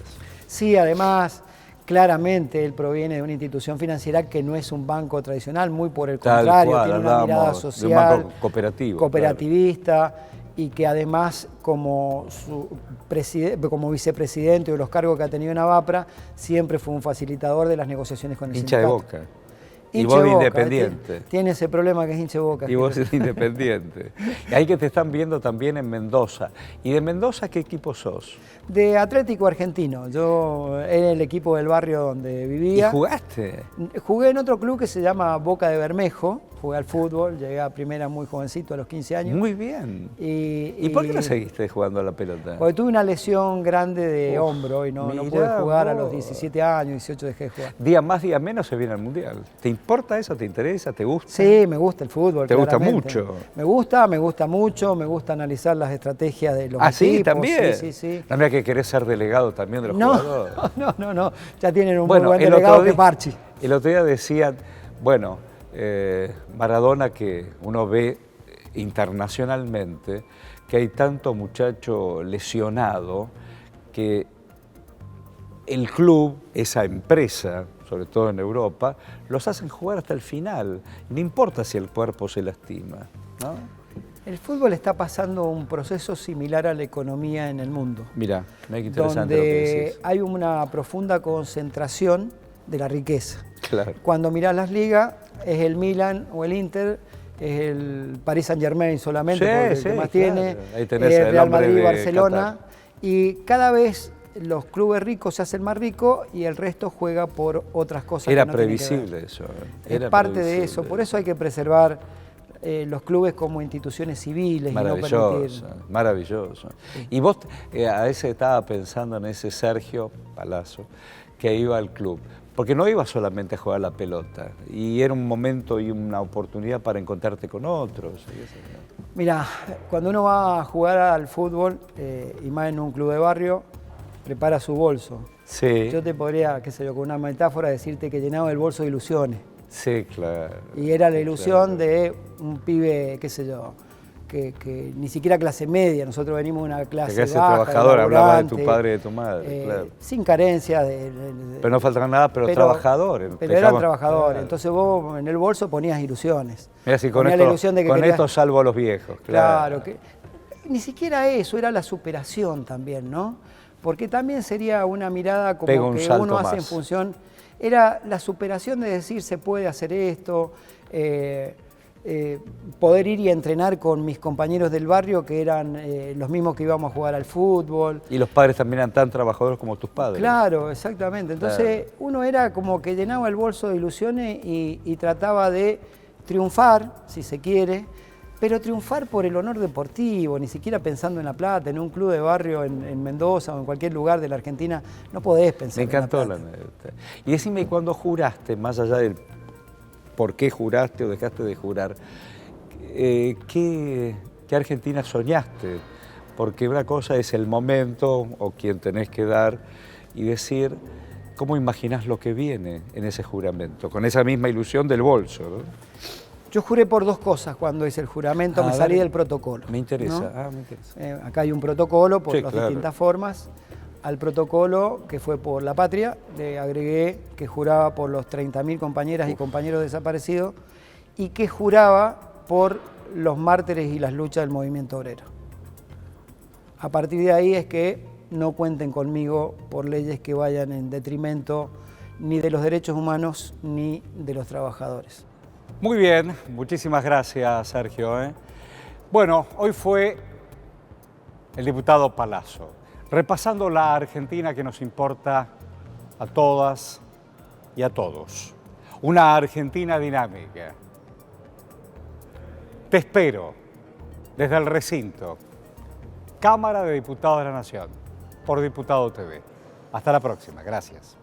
Sí, además, claramente él proviene de una institución financiera que no es un banco tradicional, muy por el contrario, tiene una mirada social, un banco cooperativo, cooperativista, y que además como vicepresidente o los cargos que ha tenido en ABAPRA, siempre fue un facilitador de las negociaciones con el sindicato. Hincha de Boca. Y vos independiente. Tiene ese problema que es hincha de Boca. Y vos es independiente. Y ahí que te están viendo también en Mendoza. ¿Y de Mendoza qué equipo sos? De Atlético Argentino. Yo era el equipo del barrio donde vivía. ¿Y jugaste? Jugué en otro club que se llama Boca de Bermejo. jugué al fútbol, llegué a primera muy jovencito, a los 15 años. Muy bien. ¿Y por qué no seguiste jugando a la pelota? Porque tuve una lesión grande de hombro y no pude jugar a los vos. 17 años, 18 dejé de jugar. Día más, día menos se viene al Mundial. ¿Te importa eso? ¿Te interesa? ¿Te gusta? Sí, me gusta el fútbol. ¿Te gusta claramente. mucho? Me gusta mucho, me gusta analizar las estrategias de los ¿Ah, equipos. sí? ¿También? Sí. No, mira que querés ser delegado también de los jugadores. No. Ya tienen un Bueno, muy buen delegado que es Barchi. El otro día decían, bueno, Maradona, que uno ve internacionalmente que hay tanto muchacho lesionado que el club, esa empresa, sobre todo en Europa, los hacen jugar hasta el final. No importa si el cuerpo se lastima, ¿no? El fútbol está pasando un proceso similar a la economía en el mundo. Mirá, me interesante lo que decís. Hay una profunda concentración de la riqueza. Claro. Cuando mirás las ligas, es el Milan o el Inter, es el Paris Saint-Germain solamente, porque es el que más tiene, ahí tenés el el Real hombre Madrid y de Barcelona, Qatar. y cada vez los clubes ricos se hacen más ricos y el resto juega por otras cosas. Era que no tienen que previsible ver. eso. Es parte de eso, por eso hay que preservar los clubes como instituciones civiles. Maravilloso, y no permitir... maravilloso. Sí. Y vos a veces estaba pensando en ese Sergio Palazzo que iba al club, porque no iba solamente a jugar la pelota, y era un momento y una oportunidad para encontrarte con otros. Mira, cuando uno va a jugar al fútbol, y más en un club de barrio, prepara su bolso. Sí. Yo te podría, qué sé yo, con una metáfora decirte que llenaba el bolso de ilusiones. Sí, claro. Y era la ilusión claro. de un pibe, qué sé yo, que ni siquiera clase media, nosotros venimos de una clase clase baja, trabajador, hablaba de tu laburante, padre y de tu madre, claro. sin carencia Pero no faltaba nada, pero trabajadores. Pero eran trabajadores, claro. Entonces vos en el bolso ponías ilusiones. Mira, si con esto salvo a los viejos. Claro, que ni siquiera eso, era la superación también, ¿no? Porque también sería una mirada como que uno hace en función... Era la superación de decir, se puede hacer esto, poder ir y entrenar con mis compañeros del barrio, que eran los mismos que íbamos a jugar al fútbol. Y los padres también eran tan trabajadores como tus padres. Claro, exactamente. Entonces uno era como que llenaba el bolso de ilusiones y trataba de triunfar, si se quiere, pero triunfar por el honor deportivo, ni siquiera pensando en la plata. En un club de barrio en Mendoza o en cualquier lugar de la Argentina no podés pensar en la plata. Me encantó la anécdota. Y decime, cuando juraste, más allá del por qué juraste o dejaste de jurar, ¿qué Argentina soñaste? Porque una cosa es el momento o quien tenés que dar y decir, ¿cómo imaginás lo que viene en ese juramento? Con esa misma ilusión del bolso, ¿no? Yo juré por dos cosas cuando hice el juramento, me salí del protocolo. Me interesa, ¿no? me interesa. Acá hay un protocolo por las claro. distintas formas. Al protocolo, que fue por la patria, le agregué que juraba por los 30.000 compañeras y compañeros desaparecidos y que juraba por los mártires y las luchas del movimiento obrero. A partir de ahí es que no cuenten conmigo por leyes que vayan en detrimento ni de los derechos humanos ni de los trabajadores. Muy bien, muchísimas gracias, Sergio. Bueno, hoy fue el diputado Palazzo, repasando la Argentina que nos importa a todas y a todos. Una Argentina dinámica. Te espero desde el recinto, Cámara de Diputados de la Nación, por Diputado TV. Hasta la próxima, gracias.